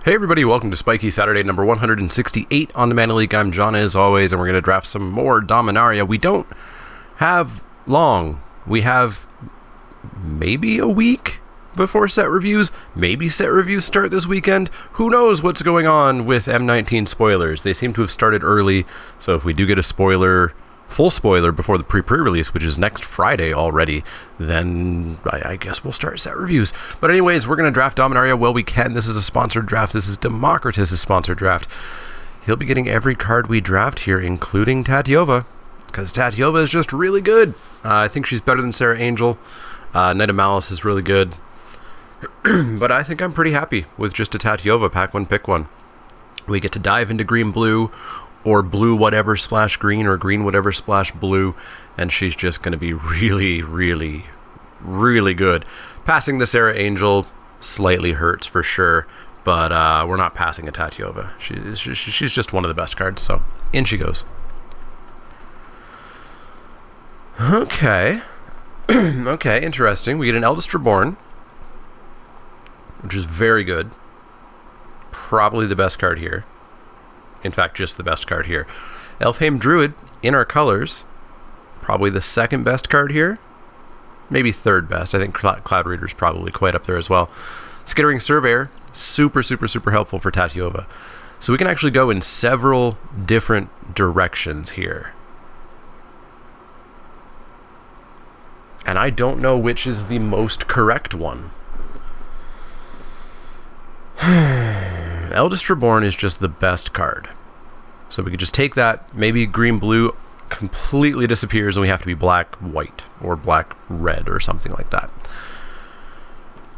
Hey everybody, welcome to Spikey Saturday number 168 on the Mana Leek. I'm John as always, and we're going to draft some more Dominaria. We don't have long. We have maybe a week before set reviews. Maybe set reviews start this weekend. Who knows what's going on with M19 spoilers. They seem to have started early, so if we do get a full spoiler before the pre-release, which is next Friday already, then I guess we'll start set reviews. But anyways, we're going to draft Dominaria while we can. This is a sponsored draft. This is Democritus' sponsored draft. He'll be getting every card we draft here, including Tatyova, because Tatyova is just really good. I think she's better than Sarah Angel. Knight of Malice is really good. But I think I'm pretty happy with just a Tatyova. Pack one, pick one. We get to dive into green-blue, or blue whatever splash green, or green whatever splash blue, and she's just going to be really, really, really good. Passing the Sarah Angel slightly hurts for sure, but we're not passing a Tatyova. She's just one of the best cards, so in she goes. Okay. Okay, interesting. We get an Eldest Reborn, which is very good. Probably the best card here. In fact, just the best card here. Elfheim Druid in our colors. Probably the second best card here. Maybe third best. I think Cloud Reader is probably quite up there as well. Skittering Surveyor. Super, super, super helpful for Tatyova. So we can actually go in several different directions here. And I don't know which is the most correct one. Eldest Reborn is just the best card. So we could just take that, maybe green-blue completely disappears and we have to be black-white or black-red or something like that.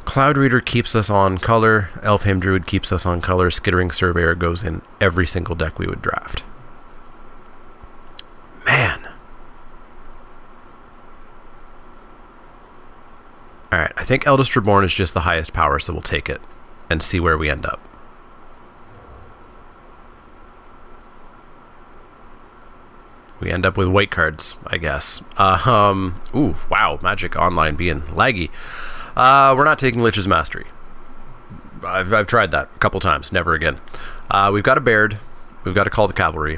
Cloud Reader keeps us on color, Elfheim Druid keeps us on color, Skittering Surveyor goes in every single deck we would draft. Man. Alright, I think Eldest Reborn is just the highest power, so we'll take it and see where we end up. We end up with white cards, I guess. Ooh, wow, Magic Online being laggy. We're not taking Lich's Mastery. I've tried that a couple times, never again. We've got a Baird. We've got to call the Cavalry.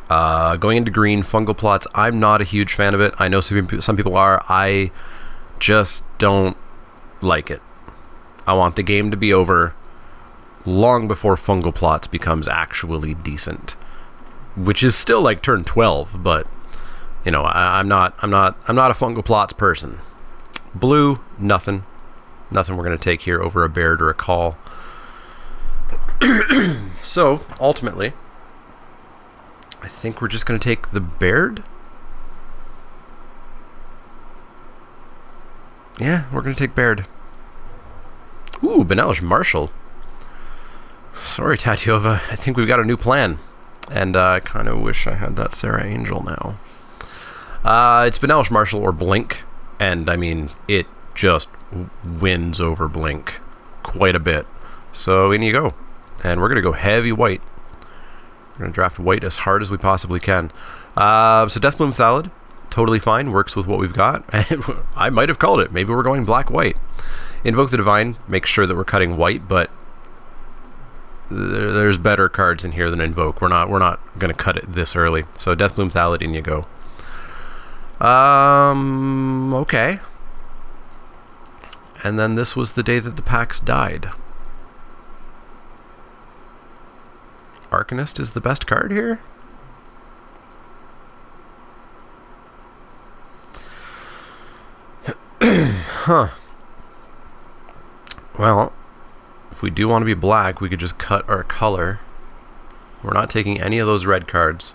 Going into green, Fungal Plots. I'm not a huge fan of it. I know some people are. I just don't like it. I want the game to be over long before Fungal Plots becomes actually decent. Which is still like turn 12, but you know, I'm not a Fungal Plots person. Blue, nothing we're gonna take here over a Baird or a Call. So ultimately, I think we're just gonna take the Baird. Yeah, we're gonna take Baird. Ooh, Benelish Marshall. Sorry, Tatyova. I think we've got a new plan. And I kind of wish I had that Sarah Angel now. It's Benelish Marshall or Blink. And, I mean, it just wins over Blink quite a bit. So, in you go. And we're going to go heavy white. We're going to draft white as hard as we possibly can. So, Deathbloom Thallid, totally fine. Works with what we've got. I might have called it. Maybe we're going black-white. Invoke the Divine. Make sure that we're cutting white, but there's better cards in here than Invoke. We're not going to cut it this early. So Deathbloom Thallid, in you go. Okay. And then this was the day that the packs died. Arcanist is the best card here? Huh. Well, if we do want to be black, we could just cut our color. We're not taking any of those red cards.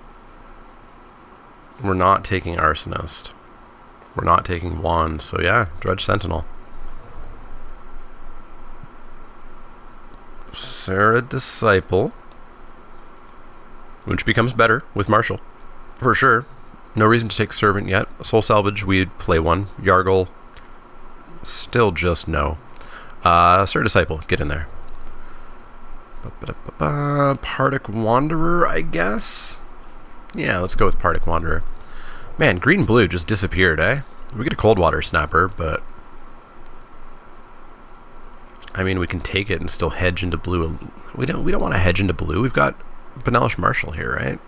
We're not taking Arsonist. We're not taking Wand. So yeah, Dredge Sentinel. Sarah Disciple. Which becomes better with Marshall. For sure. No reason to take Servant yet. Soul Salvage, we'd play one. Yargle. Still just no. Sarah Disciple, get in there. Partic Wanderer, I guess? Yeah, let's go with Partic Wanderer. Man, green-blue just disappeared, eh? We get a Cold Water Snapper, but I mean, we can take it and still hedge into blue. We don't want to hedge into blue. We've got Benelish Marshal here, right?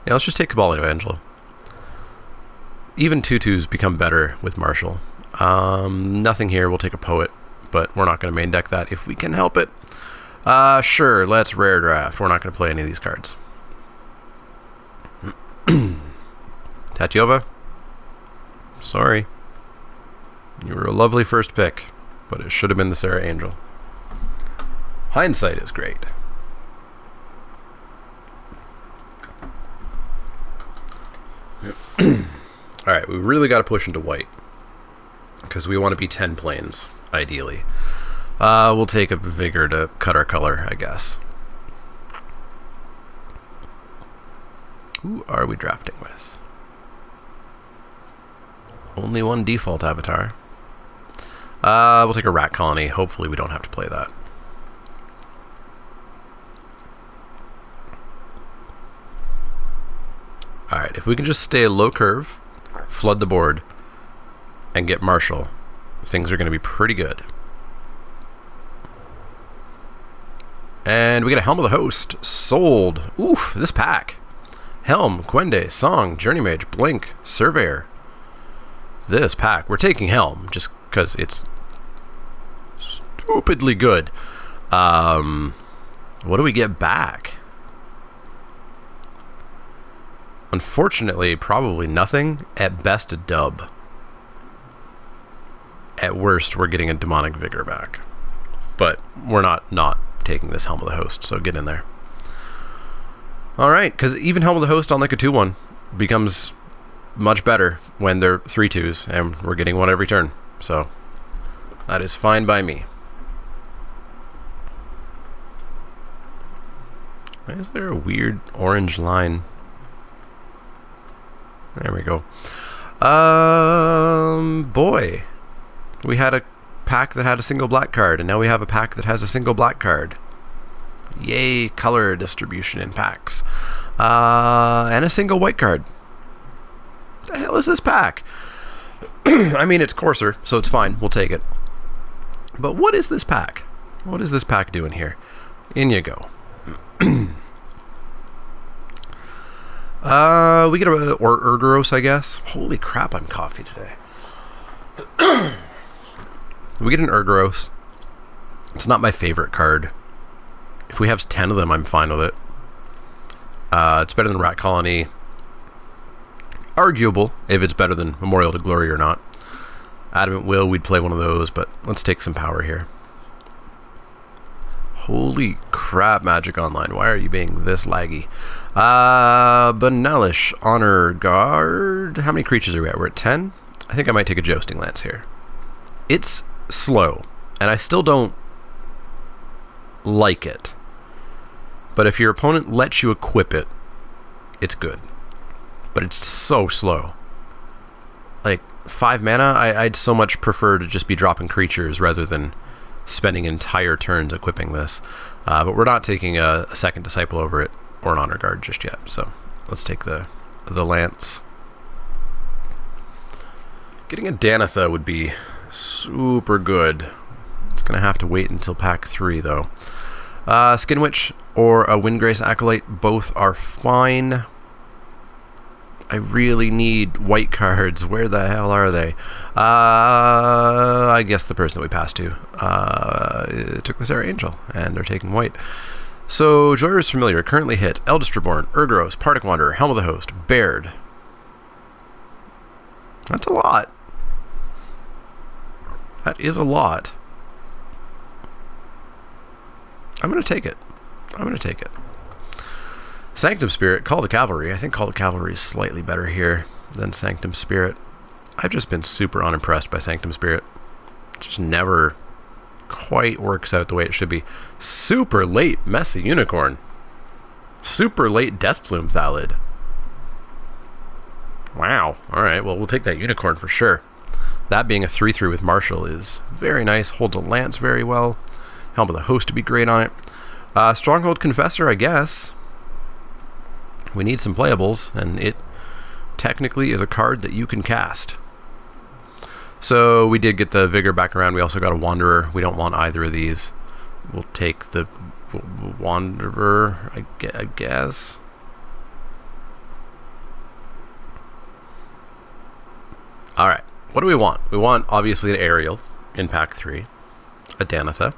Yeah, let's just take Cabal Evangel. Even 2/2s become better with Marshal. Nothing here. We'll take a Poet, but we're not going to main deck that if we can help it. Sure, let's rare draft. We're not going to play any of these cards. Tatiova? Sorry. You were a lovely first pick, but it should have been the Sarah Angel. Hindsight is great. Alright, we really got to push into white, because we want to be 10 planes, ideally. We'll take a Vigor to cut our color, I guess. Who are we drafting with? Only one default avatar. We'll take a Rat Colony. Hopefully we don't have to play that. Alright, if we can just stay low curve, flood the board, and get Marshal, things are going to be pretty good. And we get a Helm of the Host. Sold. Oof, this pack. Helm, Quende, Song, Journey Mage, Blink, Surveyor. This pack. We're taking Helm, just because it's stupidly good. What do we get back? Unfortunately, probably nothing. At best, a dub. At worst, we're getting a Demonic Vigor back. But we're not taking this Helm of the Host, so get in there. Alright, because even Helm of the Host on like a 2/1 becomes much better when they're 3/2s, and we're getting one every turn. So, that is fine by me. Why is there a weird orange line? There we go. Boy. We had a pack that had a single black card, and now we have a pack that has a single black card. Yay, color distribution in packs. And a single white card. What the hell is this pack? I mean, it's coarser, so it's fine. We'll take it. But what is this pack? What is this pack doing here? In you go. We get a Urgoros, I guess. Holy crap, I'm coffee today. We get an Urgoros. It's not my favorite card. If we have 10 of them, I'm fine with it. It's better than Rat Colony. Arguable if it's better than Memorial to Glory or not. Adamant Will, we'd play one of those, but let's take some power here. Holy crap, Magic Online. Why are you being this laggy? Benelish, Honor Guard. How many creatures are we at? We're at 10? I think I might take a Jousting Lance here. It's slow, and I still don't like it. But if your opponent lets you equip it, it's good. But it's so slow. Like, 5 mana, I'd so much prefer to just be dropping creatures rather than spending entire turns equipping this. But we're not taking a second Disciple over it, or an Honor Guard just yet. So, let's take the Lance. Getting a Danitha would be super good. It's going to have to wait until pack 3, though. Skin Witch or a Windgrace Acolyte, both are fine. I really need white cards. Where the hell are they? I guess the person that we passed to took the Sarah Angel, and they're taking white. So, Joyous Familiar, currently hit Eldest Reborn, Urgoros, Particle Wanderer, Helm of the Host, Baird. That's a lot. That is a lot. I'm going to take it. I'm going to take it. Sanctum Spirit, Call the Cavalry. I think Call the Cavalry is slightly better here than Sanctum Spirit. I've just been super unimpressed by Sanctum Spirit. It just never quite works out the way it should be. Super late Messy Unicorn. Super late Deathplume Thallid. Wow. Alright, well, we'll take that Unicorn for sure. That being a 3/3 with Marshal is very nice. Holds a Lance very well. Helm of the Host to be great on it. Stronghold Confessor, I guess. We need some playables, and it technically is a card that you can cast. So we did get the Vigor back around. We also got a Wanderer. We don't want either of these. We'll take the Wanderer, I guess. Alright, what do we want? We want, obviously, an Aerial in pack 3. A Danitha.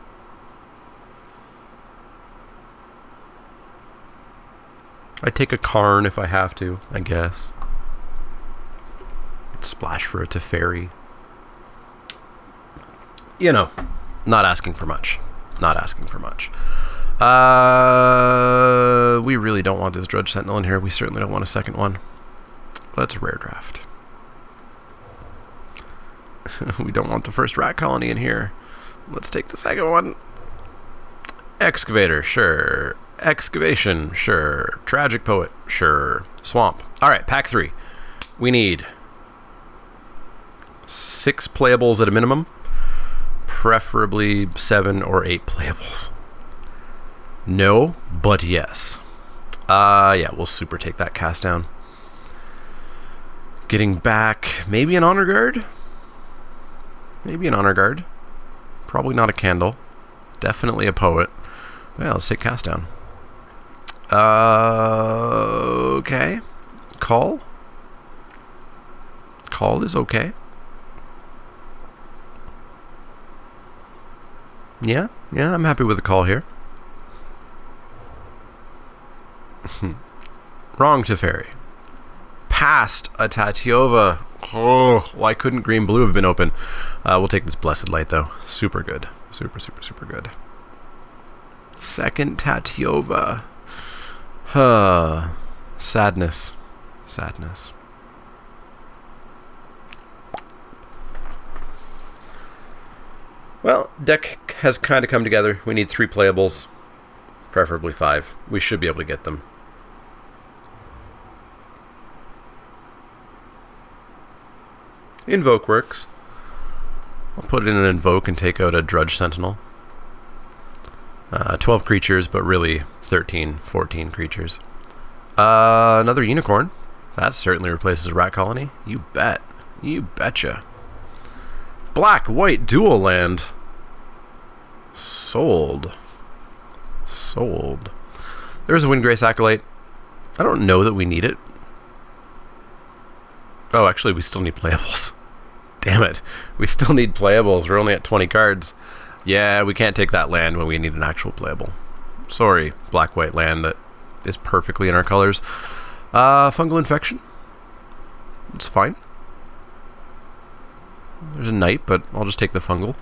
I'd take a Karn if I have to, I guess. Splash for a Teferi. You know, not asking for much. Not asking for much. We really don't want this Drudge Sentinel in here. We certainly don't want a second one. Let's rare draft. We don't want the first rat colony in here. Let's take the second one. Excavator, sure. Excavation, sure. Tragic Poet, sure. Swamp. Alright, pack 3. We need 6 playables at a minimum. Preferably 7 or 8 playables. No, but yes. Yeah, we'll super take that cast down. Getting back, maybe an Honor Guard? Maybe an Honor Guard. Probably not a Candle. Definitely a Poet. Well, let's take cast down. Okay. Call? Call is okay. Yeah, I'm happy with the call here. Wrong Teferi. Past a Tatiova. Oh, why couldn't green blue have been open? We'll take this Blessed Light though. Super good. Super good. Second Tatiova. Sadness. Well, deck has kind of come together. We need 3 playables, preferably 5. We should be able to get them. Invoke works. I'll put it in an Invoke and take out a Drudge Sentinel. 12 creatures, but really 13, 14 creatures. Another Unicorn. That certainly replaces a Rat Colony. You bet. You betcha. Black-white dual land. Sold. There's a Windgrace Acolyte. I don't know that we need it. Oh, actually, we still need playables. Damn it. We still need playables. We're only at 20 cards. Yeah, we can't take that land when we need an actual playable. Sorry, black-white land that is perfectly in our colors. Fungal Infection. It's fine. There's a Knight, but I'll just take the Fungal.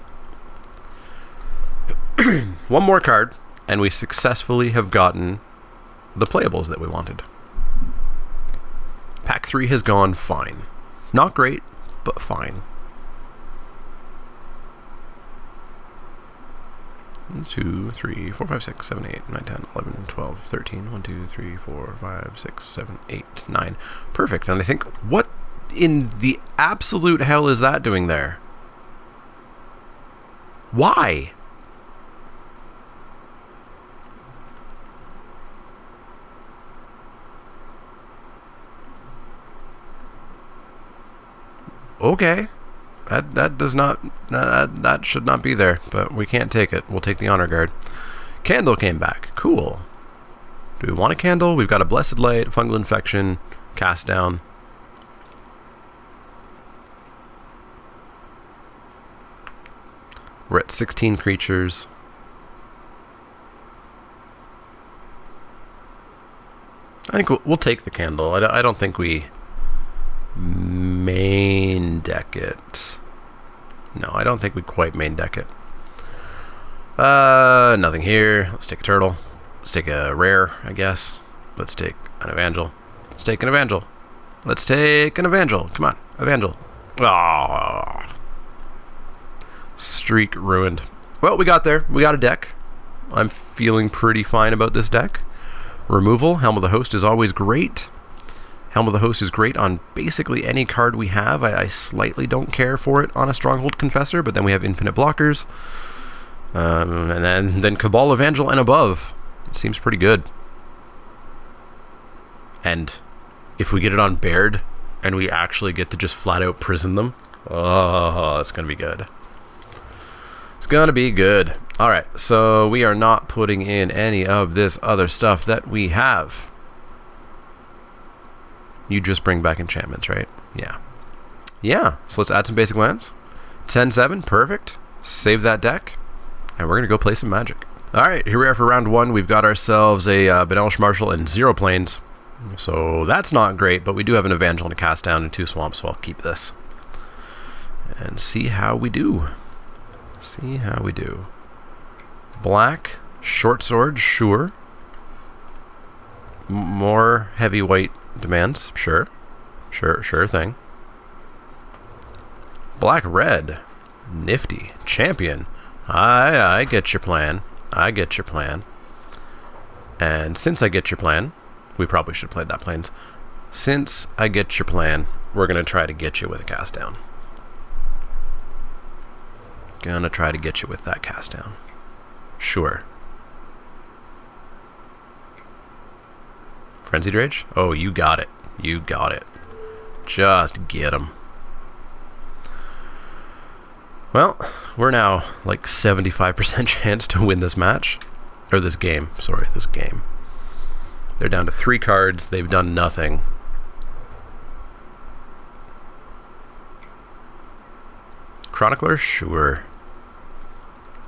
One more card, and we successfully have gotten the playables that we wanted. Pack 3 has gone fine. Not great, but fine. 1, 2, 3, 4, 5, 6, 7, 8, 9, 10, 11, 12, 13. 1, 2, 3, 4, 5, 6, 7, 8, 9. Perfect. And I think, what in the absolute hell is that doing there? Why? Okay. That does not, that should not be there, but we can't take it. We'll take the Honor Guard. Candle came back. Cool. Do we want a Candle? We've got a Blessed Light, Fungal Infection, Cast Down. We're at 16 creatures. I think we'll take the Candle. I don't think we main deck it. No, I don't think we quite main deck it. Nothing here. Let's take a Turtle. Let's take a Rare, I guess. Let's take an Evangel. Let's take an Evangel. Let's take an Evangel. Come on, Evangel. Oh. Streak ruined. Well, we got there. We got a deck. I'm feeling pretty fine about this deck. Removal. Helm of the Host is always great. Helm of the Host is great on basically any card we have. I slightly don't care for it on a Stronghold Confessor, but then we have infinite blockers. And then Cabal Evangel and above. It seems pretty good. And if we get it on Baird, and we actually get to just flat out prison them, Oh, it's going to be good. It's going to be good. All right, so we are not putting in any of this other stuff that we have. You just bring back enchantments, right? Yeah. Yeah, so let's add some basic lands. 10-7, perfect. Save that deck. And we're going to go play some Magic. All right, here we are for round 1. We've got ourselves a Benelish Marshal and 0 planes. So that's not great, but we do have an Evangel and a Cast Down and 2 Swamps, so I'll keep this. And see how we do. See how we do. Black, Short Sword, sure. More heavy white demands, sure. Sure thing. Black red, nifty. Champion, I get your plan. I get your plan. And since I get your plan, we probably should play that planes. Since I get your plan, we're gonna try to get you with a Cast Down. Gonna try to get you with that Cast Down. Sure. Frenzied Rage? Oh, you got it. You got it. Just get him. Well, we're now like 75% chance to win this match. Or this game. Sorry, this game. They're down to 3 cards. They've done nothing. Chronicler? Sure.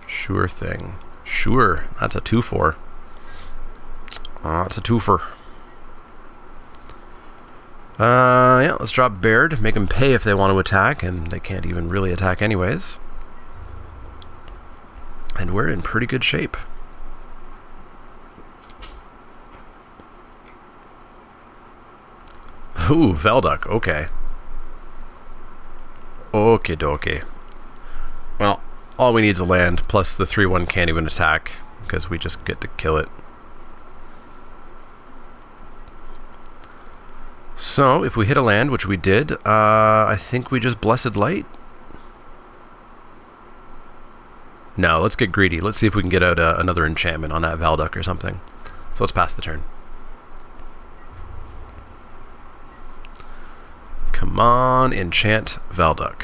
Sure thing. Sure. That's a 2-4. That's a twofer. Yeah, let's drop Baird. Make them pay if they want to attack, and they can't even really attack anyways. And we're in pretty good shape. Ooh, Velduk. Okay. Okie dokie. Well, all we need is a land, plus the 3/1 can't even attack, because we just get to kill it. So, if we hit a land, which we did, I think we just Blessed Light. No, let's get greedy. Let's see if we can get out another enchantment on that Velduk or something. So let's pass the turn. Come on, enchant Velduk.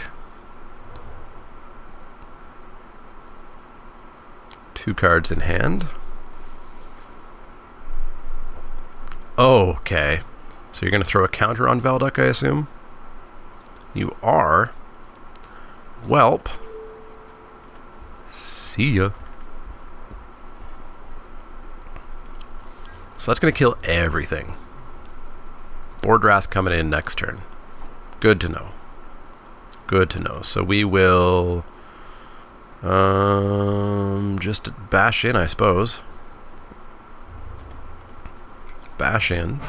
2 cards in hand. Okay. So you're going to throw a counter on Velduk, I assume? You are. Welp. See ya. So that's going to kill everything. Board Wrath coming in next turn. Good to know. Good to know. So we will just bash in, I suppose. Bash in.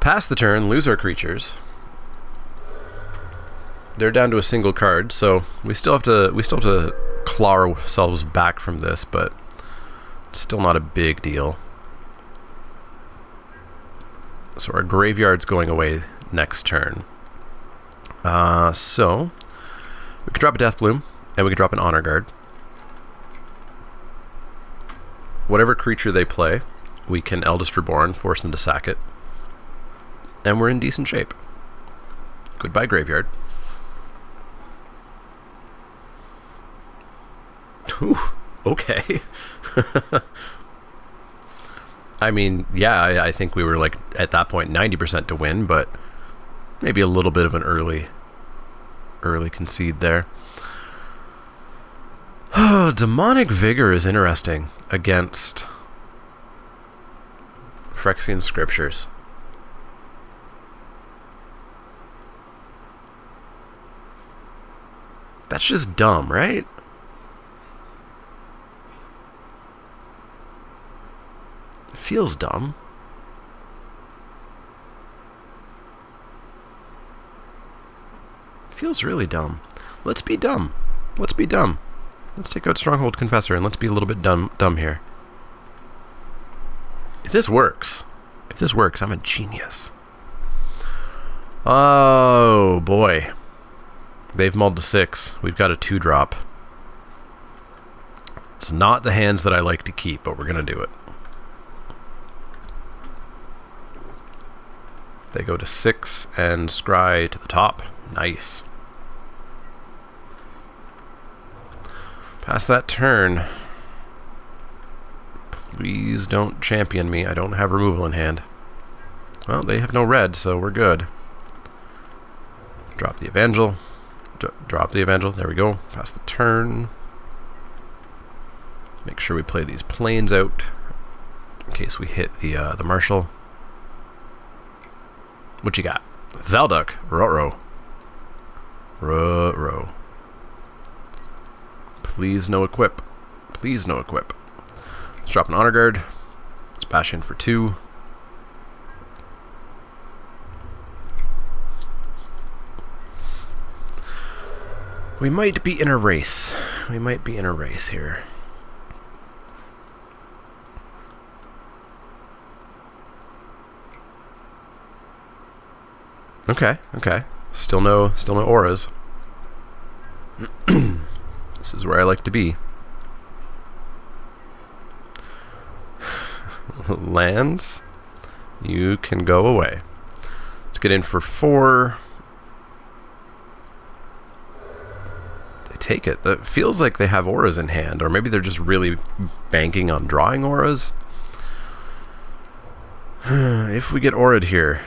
Pass the turn, lose our creatures. They're down to a single card, so we still have to claw ourselves back from this, but it's still not a big deal. So our graveyard's going away next turn. So we could drop a Death Bloom, and we could drop an Honor Guard. Whatever creature they play, we can Eldest Reborn, force them to sack it. And we're in decent shape. Goodbye, graveyard. Ooh, okay. I mean, yeah, I think we were like at that point 90% to win, but maybe a little bit of an early concede there. Oh, Demonic Vigor is interesting against Phyrexian Scriptures. That's just dumb, right? It feels dumb. It feels really dumb. Let's be dumb. Let's be dumb. Let's take out Stronghold Confessor and let's be a little bit dumb here. If this works, I'm a genius. Oh boy. They've mulled to 6. We've got a 2-drop. It's not the hands that I like to keep, but we're going to do it. They go to 6 and scry to the top. Nice. Pass that turn. Please don't champion me. I don't have removal in hand. Well, they have no red, so we're good. Drop the Evangel. Drop the Evangel. There we go. Pass the turn. Make sure we play these planes out in case we hit the Marshal. What you got? Valduk. Ruh-roh. Ruh-roh. Please no equip. Please no equip. Let's drop an Honor Guard. Let's bash in for 2. We might be in a race. We might be in a race here. Okay, okay. Still no auras. This is where I like to be. Lands, you can go away. Let's get in for 4. They take it. It feels like they have auras in hand, or maybe they're just really banking on drawing auras. If we get aura'd here,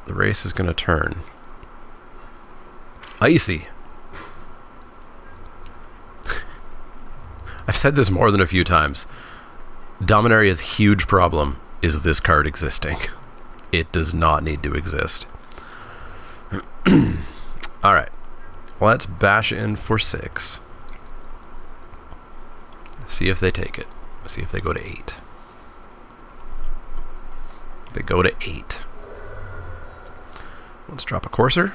the race is going to turn. Icy. I've said this more than a few times. Dominaria's huge problem is this card existing. It does not need to exist. Alright. Let's bash in for 6. See if they take it. See if they go to 8. They go to 8. Let's drop a Courser.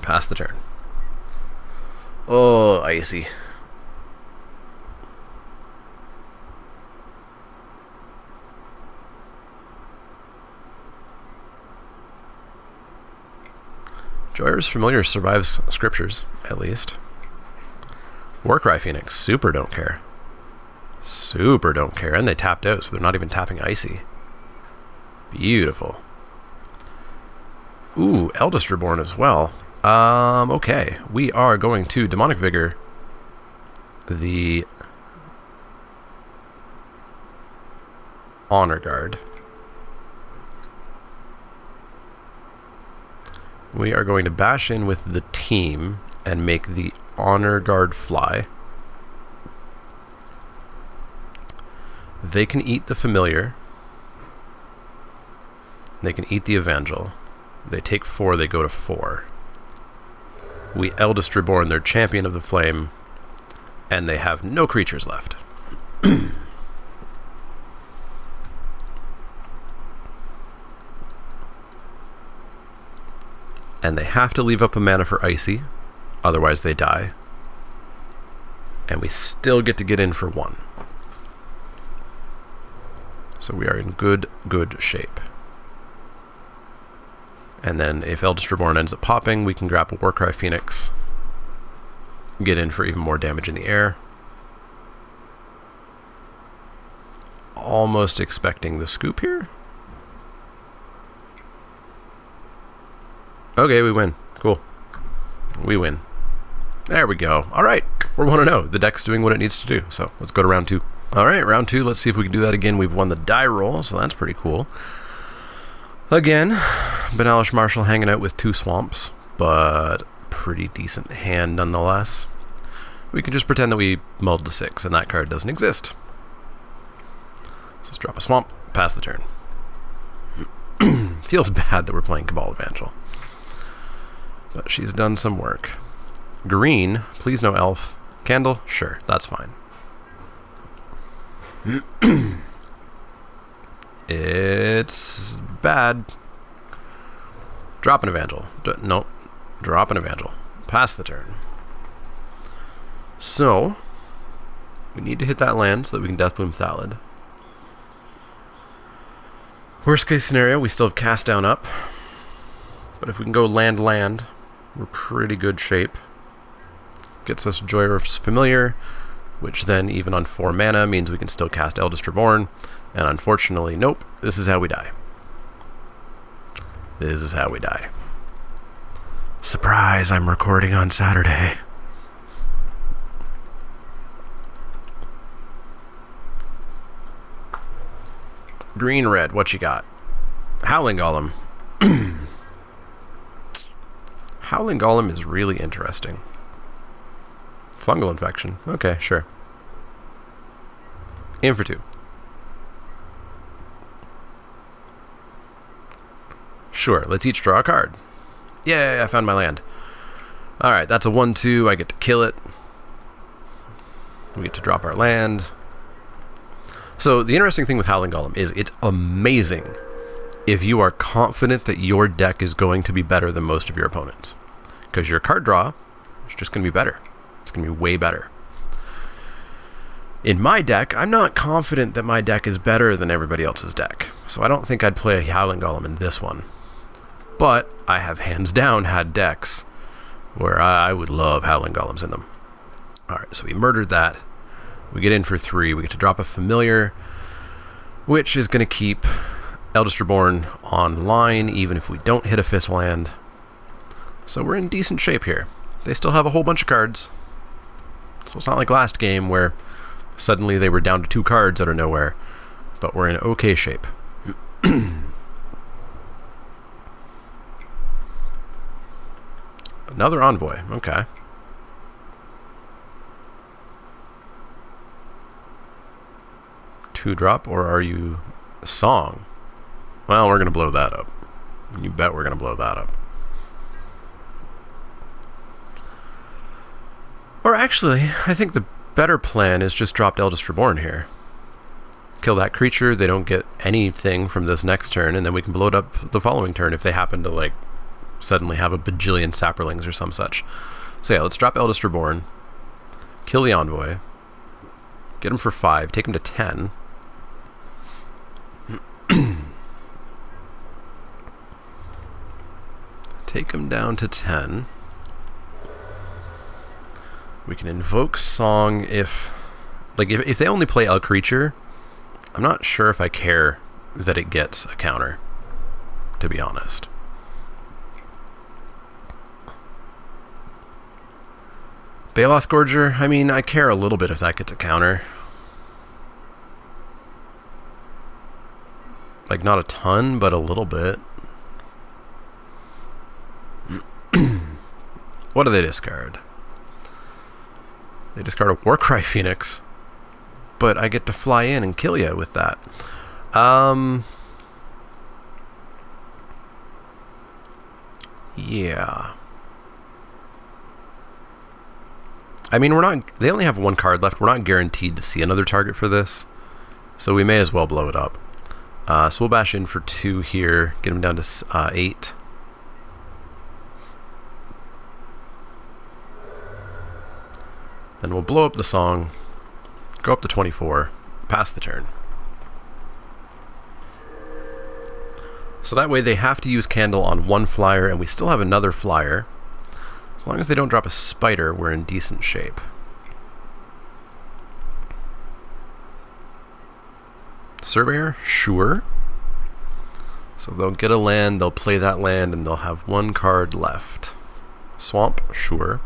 Pass the turn. Oh, icy. Joyer's Familiar survives scriptures, at least. Warcry Phoenix, super don't care. Super don't care. And they tapped out, so they're not even tapping icy. Beautiful. Ooh, Eldest Reborn as well. Okay. We are going to Demonic Vigor the Honor Guard. We are going to bash in with the team and make the Honor Guard fly. They can eat the Familiar. They can eat the Evangel. They take 4, they go to 4. We Eldest Reborn their Champion of the Flame, and they have no creatures left. And they have to leave up a mana for Icy, otherwise they die. And we still get to get in for 1. So we are in good shape. And then if Eldest Reborn ends up popping, we can grab a Warcry Phoenix, get in for even more damage in the air. Almost expecting the scoop here. Okay, we win. Cool. We win. There we go. All right. We're 1-0. The deck's doing what it needs to do. So let's go to round 2. All right, round 2. Let's see if we can do that again. We've won the die roll, so that's pretty cool. Again, Banalish Marshal hanging out with 2 swamps, but pretty decent hand nonetheless. We can just pretend that we mulled to 6 and that card doesn't exist. So let's drop a swamp, pass the turn. Feels bad that we're playing Cabal Evangel, but she's done some work. Green, please no elf. Candle, sure, that's fine. It's bad. Drop an Evangel. No, drop an Evangel. Pass the turn. So, we need to hit that land so that we can Deathbloom Thallid. Worst case scenario, we still have Cast Down up. But if we can go land, we're pretty good shape. Gets us Joyer's Familiar. which then, even on 4 mana, means we can still cast Eldest Reborn. And unfortunately, nope, this is how we die. This is how we die. Surprise, I'm recording on Saturday. Green, red, what you got? Howling Golem. Howling Golem is really interesting. Fungal infection. Okay, sure. In for 2. Sure, let's each draw a card. Yay, I found my land. Alright, that's a 1/2. I get to kill it. We get to drop our land. So the interesting thing with Howling Golem is it's amazing if you are confident that your deck is going to be better than most of your opponents. Because your card draw is just going to be better. It's going to be way better. In my deck, I'm not confident that my deck is better than everybody else's deck. So I don't think I'd play a Howling Golem in this one. But I have hands down had decks where I would love Howling Golems in them. Alright, so we murdered that. We get in for 3. We get to drop a familiar, which is going to keep Eldest Reborn online, even if we don't hit a 5th land. So we're in decent shape here. They still have a whole bunch of cards. So it's not like last game where suddenly they were down to 2 cards out of nowhere. But we're in okay shape. Another Envoy. Okay. Two drop, or are you Song? Well, we're going to blow that up. You bet we're going to blow that up. Or actually, I think the better plan is just drop Eldest Reborn here. Kill that creature, they don't get anything from this next turn, and then we can blow it up the following turn if they happen to, like, suddenly have a bajillion Saprolings or some such. So yeah, let's drop Eldest Reborn. Kill the Envoy. Get him for 5, take him to 10. Take him down to 10. We can invoke Song if they only play a creature, I'm not sure if I care that it gets a counter, to be honest. Baloth Gorger, I mean, I care a little bit if that gets a counter. Like, not a ton, but a little bit. What do they discard? They discard a Warcry Phoenix, but I get to fly in and kill you with that. Yeah. I mean, they only have 1 card left. We're not guaranteed to see another target for this, so we may as well blow it up. So we'll bash in for 2 here, get him down to 8. Then we'll blow up the Song, go up to 24, pass the turn. So that way they have to use Candle on 1 flyer, and we still have another flyer. As long as they don't drop a Spider, we're in decent shape. Surveyor? Sure. So they'll get a land, they'll play that land, and they'll have 1 card left. Swamp? Sure.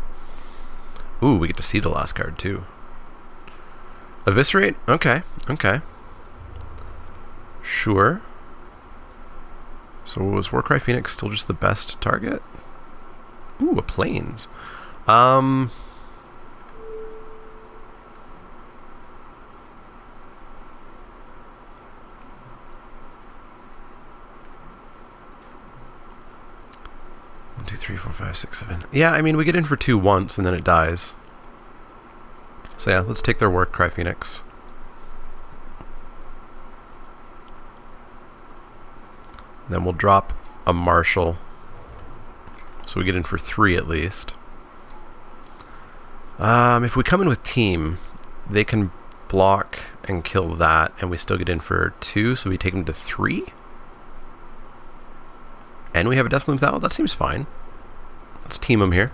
Ooh, we get to see the last card, too. Eviscerate? Okay, okay. Sure. So was Warcry Phoenix still just the best target? Ooh, a Plains. 1, 2, 3, 4, 5, 6, 7. Yeah, I mean, we get in for 2 once, and then it dies. So yeah, let's take their Warcry Phoenix. Then we'll drop a Marshal. So we get in for 3 at least. If we come in with Team, they can block and kill that, and we still get in for 2, so we take them to 3. And we have a Deathbloom Thal? That seems fine. Let's team them here.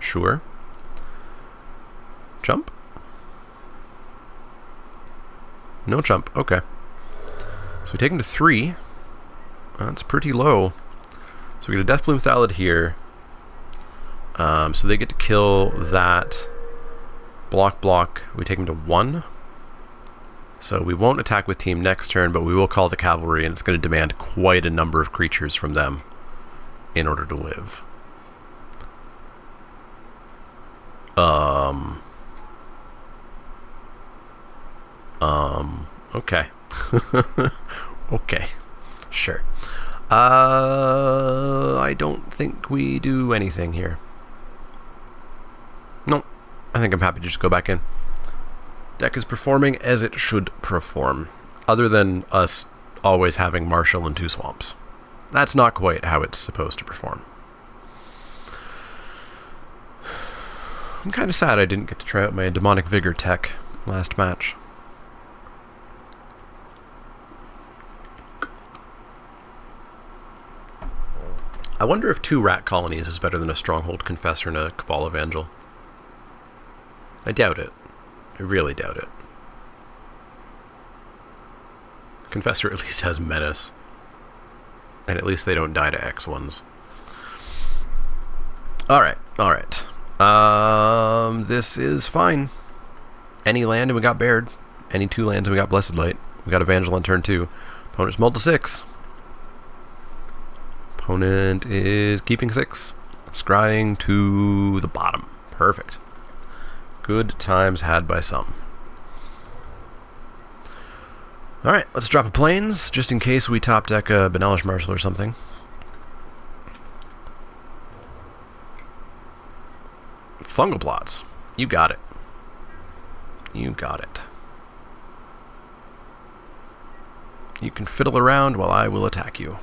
Sure. Jump? No jump. Okay. So we take him to 3. That's pretty low. So we get a Death Bloom Salad here. So they get to kill that. Block. We take him to 1. So we won't attack with team next turn, but we will call the cavalry, and it's going to demand quite a number of creatures from them in order to live. Okay. Okay. Sure. I don't think we do anything here. Nope. I think I'm happy to just go back in. Deck is performing as it should perform, other than us always having Marshall and 2 swamps. That's not quite how it's supposed to perform. I'm kind of sad I didn't get to try out my Demonic Vigor tech last match. I wonder if 2 rat colonies is better than a Stronghold Confessor and a Cabal Evangel. I doubt it. I really doubt it. Confessor at least has Menace. And at least they don't die to X1s. Alright. This is fine. Any land and we got Baird. Any 2 lands and we got Blessed Light. We got Evangel on turn 2. Opponent's mulled to 6. Opponent is keeping 6. Scrying to the bottom. Perfect. Good times had by some. Alright, let's drop a Plains, just in case we top deck a Benalish Marshal or something. Fungal Plots. You got it. You got it. You can fiddle around while I will attack you.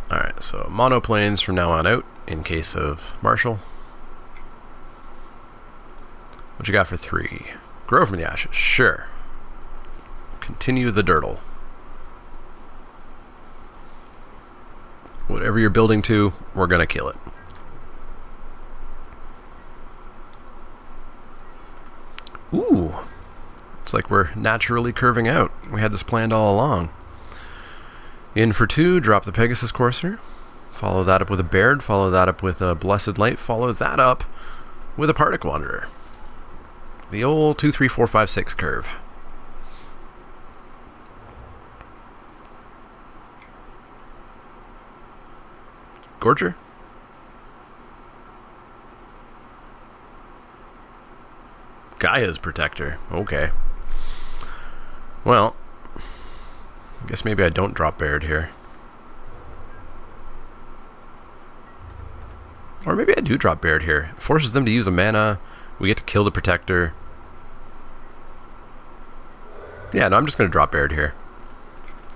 Alright, so mono planes from now on out, in case of Marshall. What you got for 3? Grow from the Ashes, sure. Continue the Dirtle. Whatever you're building to, we're gonna kill it. Ooh. It's like we're naturally curving out. We had this planned all along. In for 2, drop the Pegasus Courser. Follow that up with a Baird. Follow that up with a Blessed Light. Follow that up with a Partick Wanderer. The old 2, 3, 4, 5, 6 curve. Gorger? Gaia's Protector. Okay. Well, I guess maybe I don't drop Baird here. Or maybe I do drop Baird here. It forces them to use a mana. We get to kill the Protector. Yeah, no, I'm just going to drop Baird here.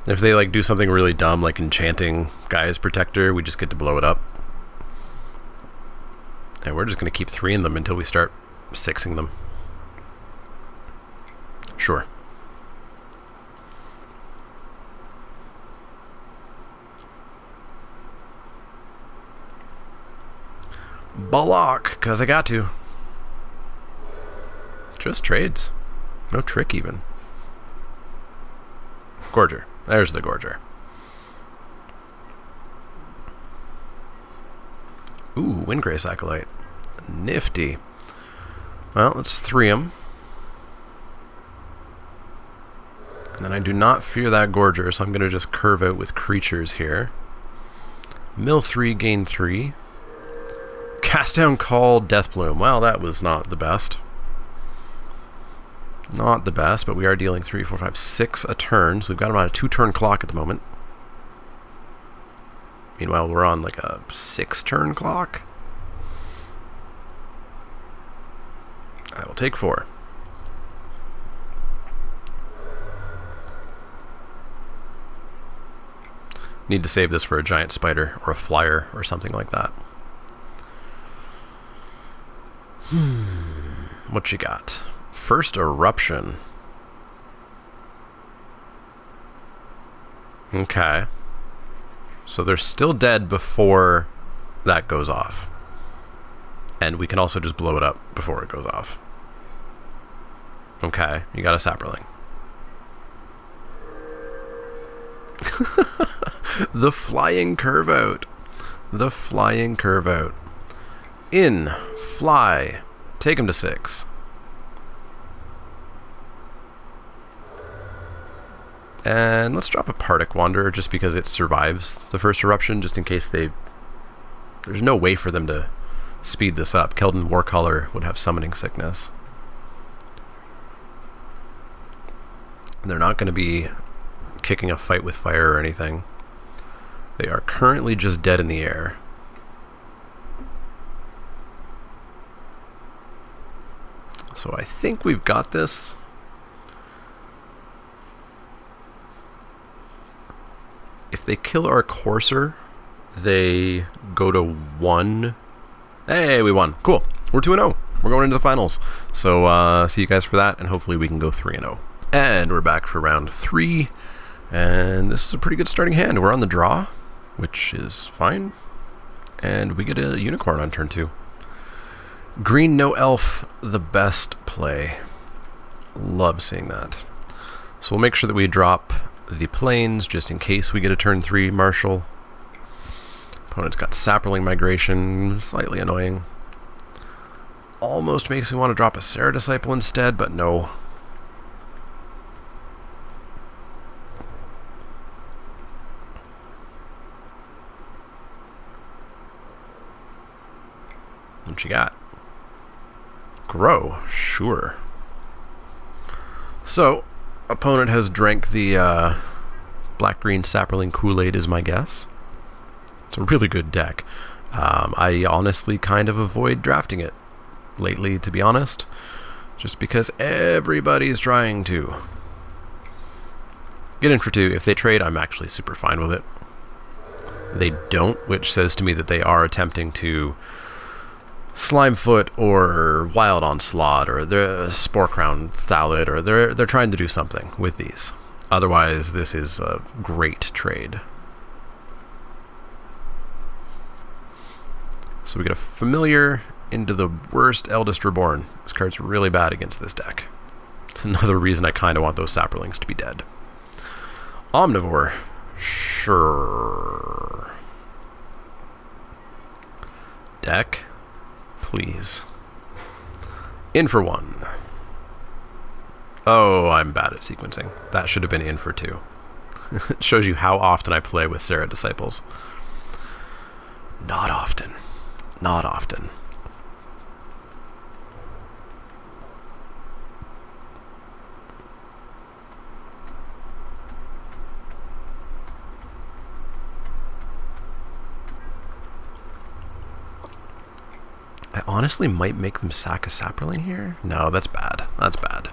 If they like do something really dumb, like enchanting Gaia's Protector, we just get to blow it up. And we're just going to keep 3ing them until we start 6ing them. Sure. Balak, because I got to. Just trades. No trick even. Gorger. There's the Gorger. Ooh, Windgrace Acolyte. Nifty. Well, let's 3-'em. And then I do not fear that Gorger, so I'm going to just curve out with creatures here. Mill 3, gain 3. Cast down Call, Deathbloom. Well, that was not the best. Not the best, but we are dealing 3, 4, 5, 6 a turn. So we've got them on a 2-turn clock at the moment. Meanwhile, we're on like a 6-turn clock. I will take 4. Need to save this for a giant spider or a flyer or something like that. What you got? First Eruption. Okay. So they're still dead before that goes off. And we can also just blow it up before it goes off. Okay, you got a sapperling. The flying curve out. The flying curve out. In, fly, take him to 6. And let's drop a Partick Wanderer just because it survives the first eruption, just in case there's no way for them to speed this up. Keldon Warcaller would have summoning sickness. They're not going to be kicking a fight with fire or anything. They are currently just dead in the air. So I think we've got this. If they kill our Courser, they go to 1. Hey, we won. Cool. We're 2-0. We're going into the finals. So see you guys for that, and hopefully we can go 3-0. And we're back for round 3. And this is a pretty good starting hand. We're on the draw, which is fine. And we get a unicorn on turn 2. Green, no elf, the best play. Love seeing that. So we'll make sure that we drop the plains just in case we get a turn 3 Marshal. Opponent's got Sapperling Migration, slightly annoying. Almost makes me want to drop a Serra Disciple instead, but no. What you got? Grow, sure. So, opponent has drank the black-green Sapperling Kool-Aid is my guess. It's a really good deck. I honestly kind of avoid drafting it lately, to be honest, just because everybody's trying to. Get in for 2. If they trade, I'm actually super fine with it. They don't, which says to me that they are attempting to Slimefoot or Wild Onslaught or the Spore Crown Thallid, or they're trying to do something with these. Otherwise, this is a great trade. So we get a Familiar into the worst Eldest Reborn. This card's really bad against this deck. It's another reason I kind of want those Sapperlings to be dead. Omnivore. Sure. Deck. Please. In for 1. Oh, I'm bad at sequencing. That should have been in for 2. It shows you how often I play with Serra Disciples. Not often. Not often. I honestly might make them sack a Sapperling here. No, that's bad. That's bad.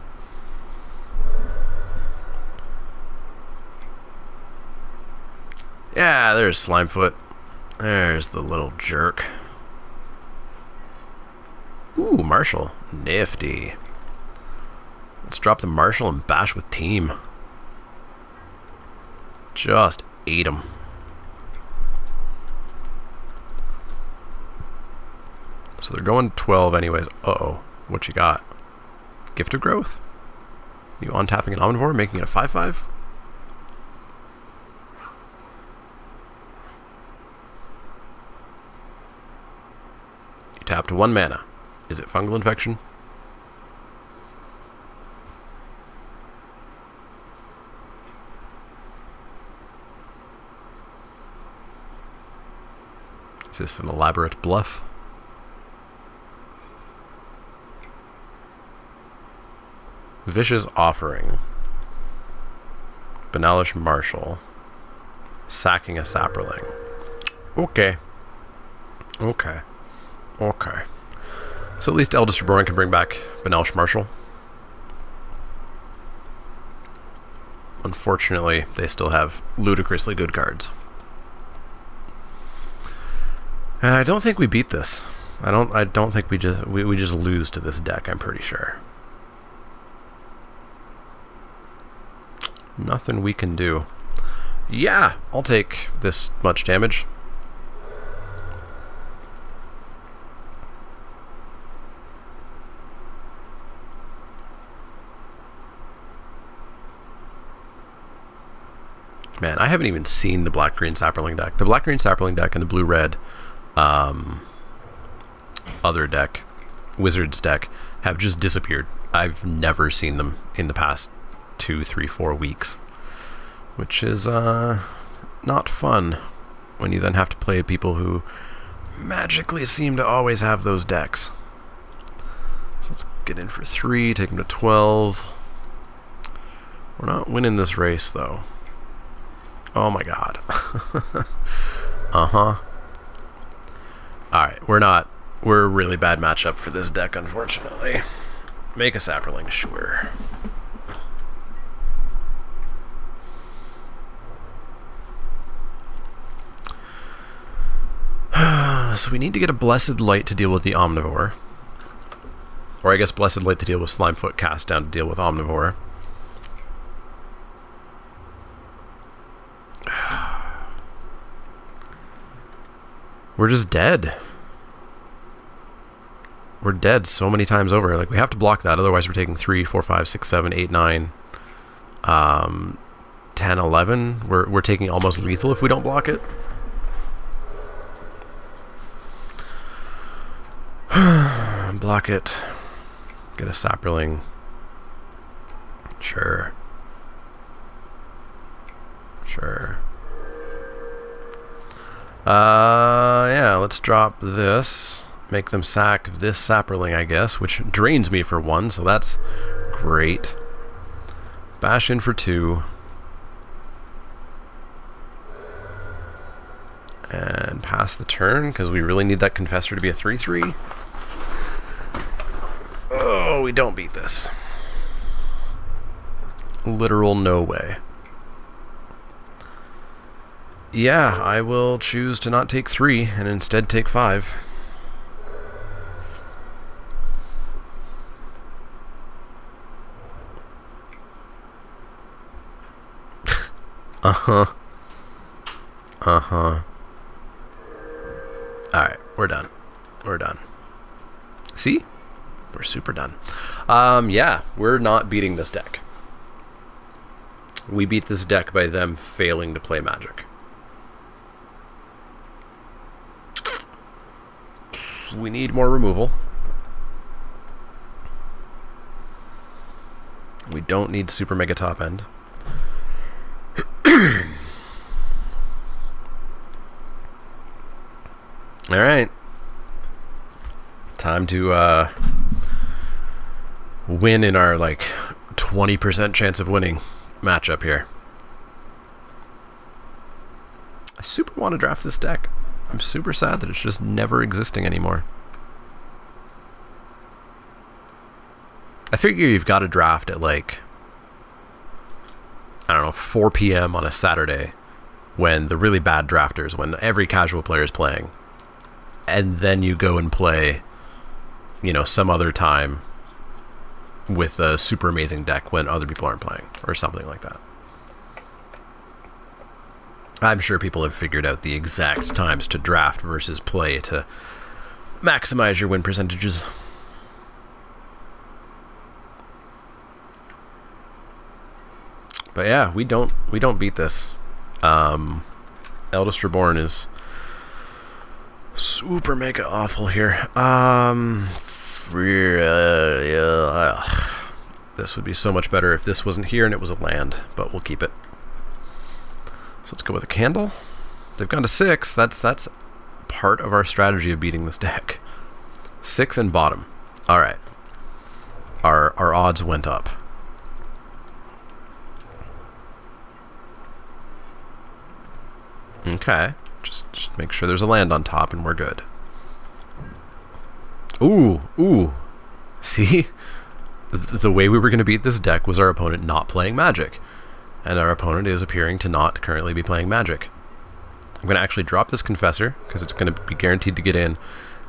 Yeah, there's Slimefoot. There's the little jerk. Ooh, Marshal. Nifty. Let's drop the Marshal and bash with Team. Just ate him. So they're going 12 anyways. Uh-oh. What you got? Gift of Growth? You untapping an Omnivore, making it a 5/5? You tapped 1 mana. Is it Fungal Infection? Is this an elaborate bluff? Vicious Offering. Banalish Marshal. Sacking a Sapperling. Okay. Okay. Okay. So at least Eldest Reborn can bring back Banalish Marshal. Unfortunately, they still have ludicrously good cards. And I don't think we beat this. I don't think we just lose to this deck, I'm pretty sure. Nothing we can do. Yeah, I'll take this much damage. Man, I haven't even seen the black-green sapperling deck. The black-green sapperling deck and the blue-red other deck, Wizards deck, have just disappeared. I've never seen them in the past 2, 3, 4 weeks, which is not fun when you then have to play people who magically seem to always have those decks. So let's get in for 3, take them to 12. We're not winning this race, though. Oh my god. Uh-huh. Alright, we're a really bad matchup for this deck, unfortunately. Make a sapperling, sure. So we need to get a Blessed Light to deal with the Omnivore. Or I guess Blessed Light to deal with Slimefoot, cast down to deal with Omnivore. We're just dead. We're dead so many times over. Like, we have to block that, otherwise we're taking 3, 4, 5, 6, 7, 8, 9, 10, 11. We're taking almost lethal if we don't block it. Block it. Get a sapperling. Sure. Sure. Yeah, let's drop this. Make them sack this sapperling, I guess, which drains me for 1, so that's great. Bash in for 2. And pass the turn, because we really need that Confessor to be a 3/3. Oh, we don't beat this. Literal no way. Yeah, I will choose to not take 3 and instead take 5. Uh-huh. Uh-huh. Alright, we're done. We're done. See? We're super done. Yeah, we're not beating this deck. We beat this deck by them failing to play Magic. We need more removal. We don't need super mega top end. Alright. Time to win in our like 20% chance of winning matchup here. I super want to draft this deck. I'm super sad that it's just never existing anymore. I figure you've got to draft at like, I don't know, 4 p.m. on a Saturday when the really bad drafters, when every casual player is playing, and then you go and play, you know, some other time with a super amazing deck when other people aren't playing, or something like that. I'm sure people have figured out the exact times to draft versus play to maximize your win percentages. But yeah, we don't beat this. Eldest Reborn is super mega awful here. This would be so much better if this wasn't here and it was a land, but we'll keep it. So let's go with a candle. They've gone to 6. That's part of our strategy of beating this deck. 6 and bottom. All right. Our odds went up. Okay. Just make sure there's a land on top and we're good. Ooh. See? The way we were going to beat this deck was our opponent not playing Magic. And our opponent is appearing to not currently be playing Magic. I'm going to actually drop this Confessor, because it's going to be guaranteed to get in.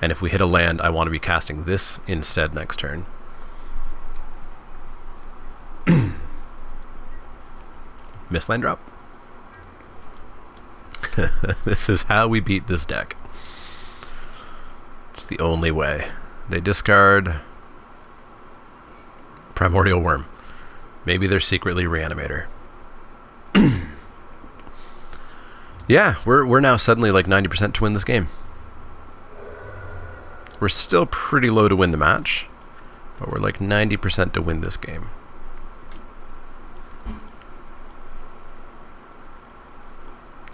And if we hit a land, I want to be casting this instead next turn. Miss land drop. This is how we beat this deck. It's the only way. They discard Primordial Worm. Maybe they're secretly Reanimator. Yeah, we're now suddenly like 90% to win this game. We're still pretty low to win the match, but we're like 90% to win this game.